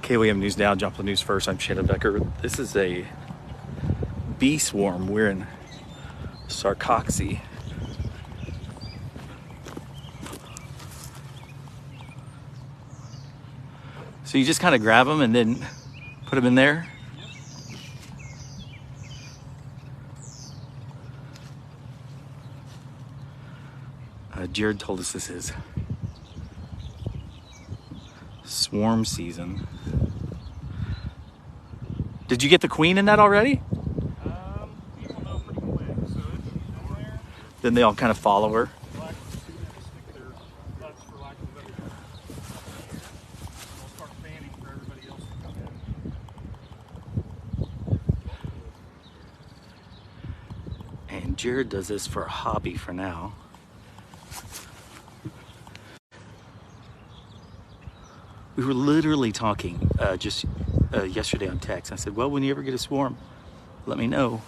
KLM News Now, jump the news first. I'm Shannon Becker. This is a bee swarm. We're in Sarcoxie. So you just kind of grab them and then put them in there? Jared told us this is swarm season. Did you get the queen in that already? People know pretty quick, so it's in there. Then they all kind of follow her. Stick their butts, for lack of a better term. They'll start fanning for everybody else to come in. And Jared does this for a hobby for now. We were literally talking just yesterday on text. I said, well, when you ever get a swarm, let me know.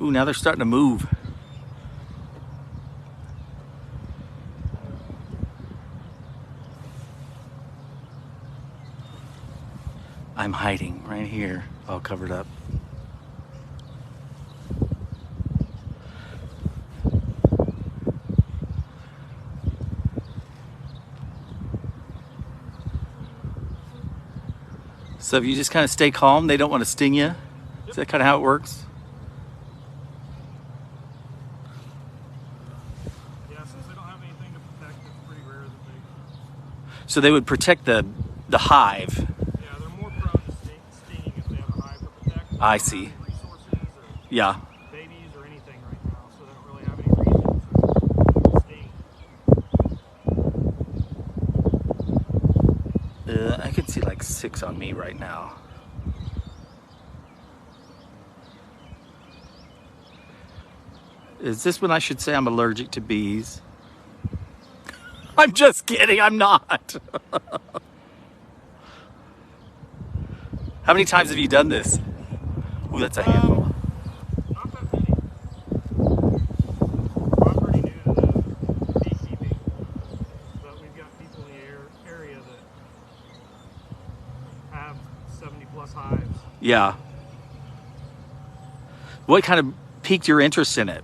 Ooh, now they're starting to move. I'm hiding right here, all covered up. So if you just kind of stay calm, they don't want to sting you. Is that kind of how it works? Yeah, since they don't have anything to protect, it's pretty rare that they... So they would protect the hive. Yeah, they're more prone to stinging if they have a hive to protect. I see. Resources or Yeah. babies or anything right now, so they don't really have any reason to sting. I can see like 6 on me right now. Is this when I should say I'm allergic to bees? I'm just kidding, I'm not. How many times have you done this? Ooh, that's a handful. Not that many. I'm pretty new to the beekeeping, but we've got people in the area that have 70 plus hives. Yeah. What kind of piqued your interest in it?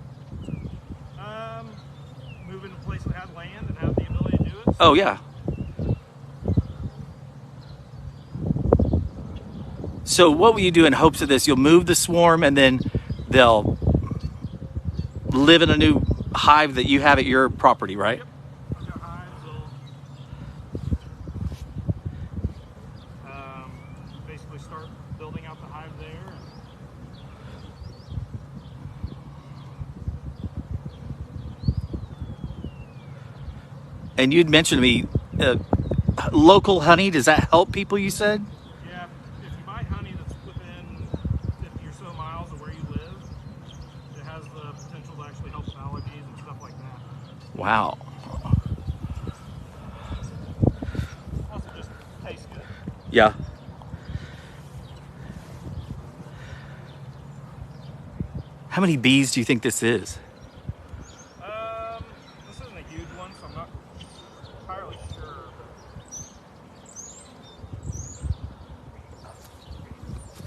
Moving to a place that had land and had the ability to do it. Oh, yeah. So what will you do in hopes of this? You'll move the swarm and then they'll live in a new hive that you have at your property, right? Yep. I've got hives. They'll basically start building out the hive there. And you'd mentioned to me local honey. Does that help people, you said? Yeah, if you buy honey that's within 50 or so miles of where you live, it has the potential to actually help with allergies and stuff like that. Wow. Also just tastes good. Yeah. How many bees do you think this is? This isn't a huge one, so I'm not entirely sure.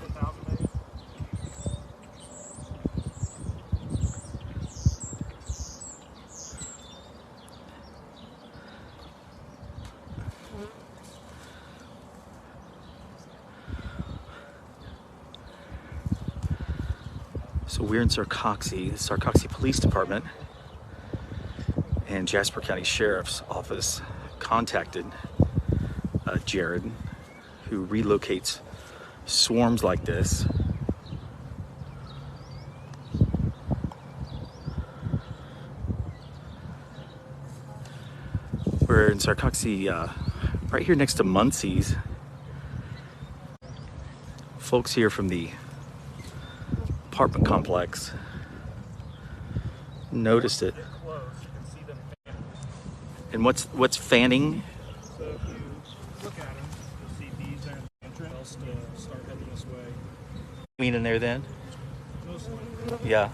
But 10,000 maybe. So we're in Sarcoxie, the Sarcoxie Police Department, and Jasper County Sheriff's Office contacted Jared, who relocates swarms like this. We're in Sarcoxie, right here next to Muncie's. Folks here from the apartment complex noticed it. Close, you can see them fanning. And what's fanning? So if you look at them, you'll see bees in the entrance. They'll stay start heading this way. Queen in there then? Mostly. Yeah.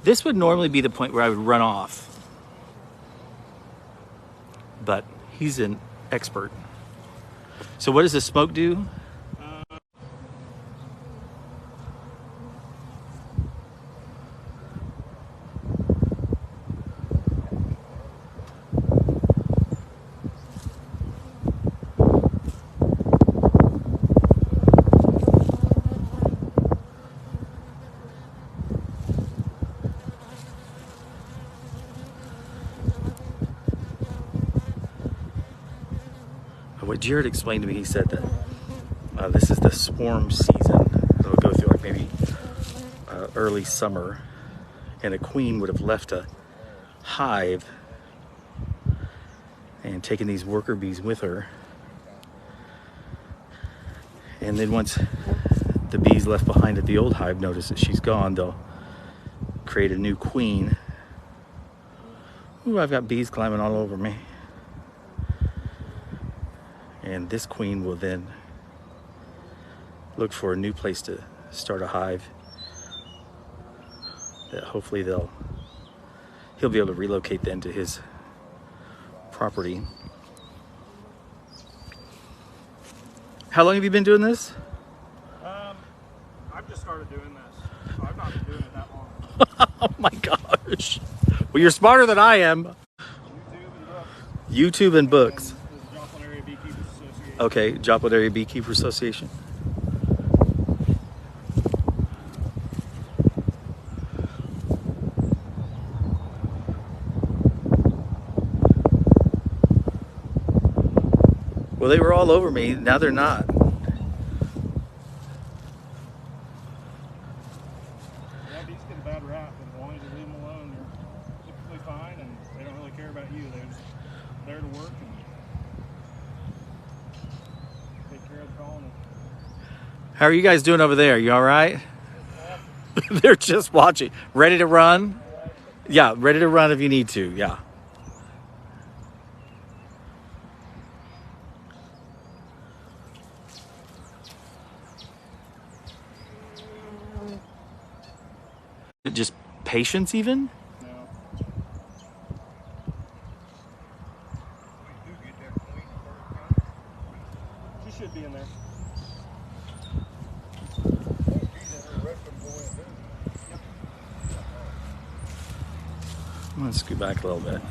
This would normally be the point where I would run off, but he's an expert. So what does the smoke do? What Jared explained to me, he said that this is the swarm season. It'll go through like maybe early summer, and a queen would have left a hive and taken these worker bees with her. And then once the bees left behind at the old hive notice that she's gone, they'll create a new queen. Ooh, I've got bees climbing all over me. And this queen will then look for a new place to start a hive that hopefully he'll be able to relocate then to his property. How long have you been doing this? I've just started doing this. So I've not been doing it that long. Oh my gosh. Well, you're smarter than I am. YouTube and books. Joplin Area Beekeepers Association. Okay, Joplin Area Beekeeper Association. Well, they were all over me. Now they're not. Yeah, bees get a bad rap, and as long as you leave them alone, you're typically fine, and they don't really care about you. They're just there to work and take care of the colony. How are you guys doing over there? You all right? They're just watching. Ready to run? Yeah, ready to run if you need to. Yeah. Just patience even? No. She should be in there. I'm gonna scoot back a little bit.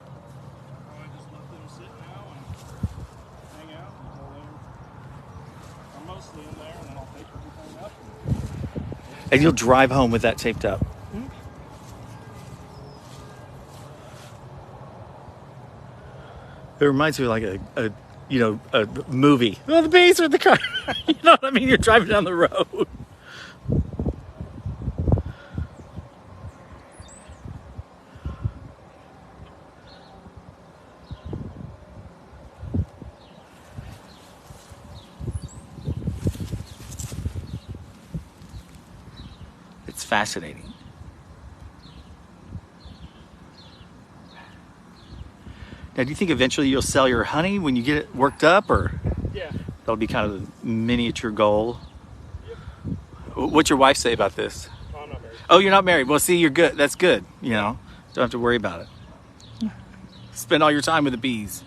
I just let them sit now and hang out until I'm mostly in there, and then I'll take everything up. And you'll drive home with that taped up. It reminds me of like a movie. Oh, the bees are in the car. You know what I mean? You're driving down the road. It's fascinating. Now, do you think eventually you'll sell your honey when you get it worked up, or Yeah. that'll be kind of a miniature goal? Yep. What's your wife say about this? Oh, I'm not married. Oh, you're not married. Well, see, you're good. That's good. You know, don't have to worry about it. Spend all your time with the bees.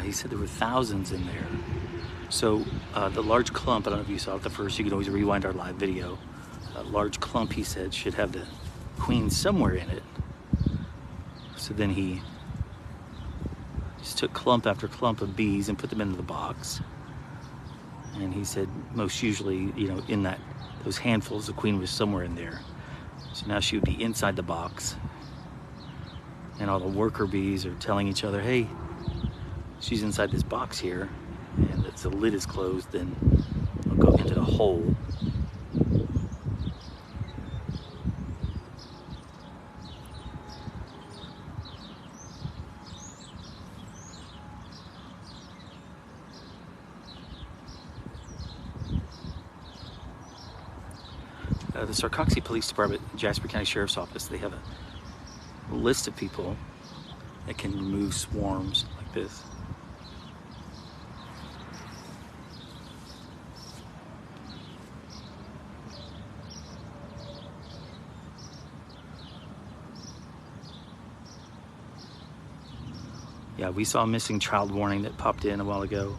He said there were thousands in there. So the large clump, I don't know if you saw it the first, you can always rewind our live video. A large clump, he said, should have the queen somewhere in it. So then he just took clump after clump of bees and put them into the box. And he said most usually, you know, in those handfuls, the queen was somewhere in there. So now she would be inside the box. And all the worker bees are telling each other, hey, she's inside this box here, and if the lid is closed, then I'll go into the hole. The Sarcoxie Police Department, Jasper County Sheriff's Office, they have a list of people that can remove swarms like this. Yeah, we saw a missing child warning that popped in a while ago.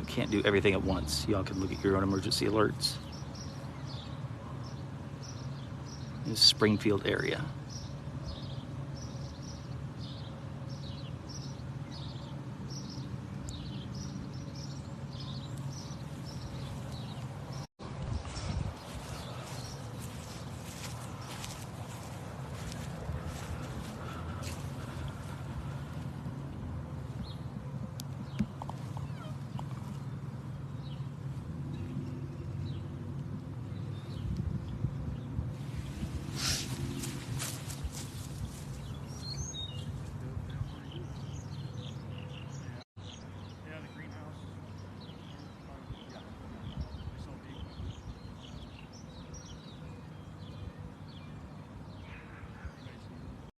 Can't do everything at once. Y'all can look at your own emergency alerts. This is Springfield area.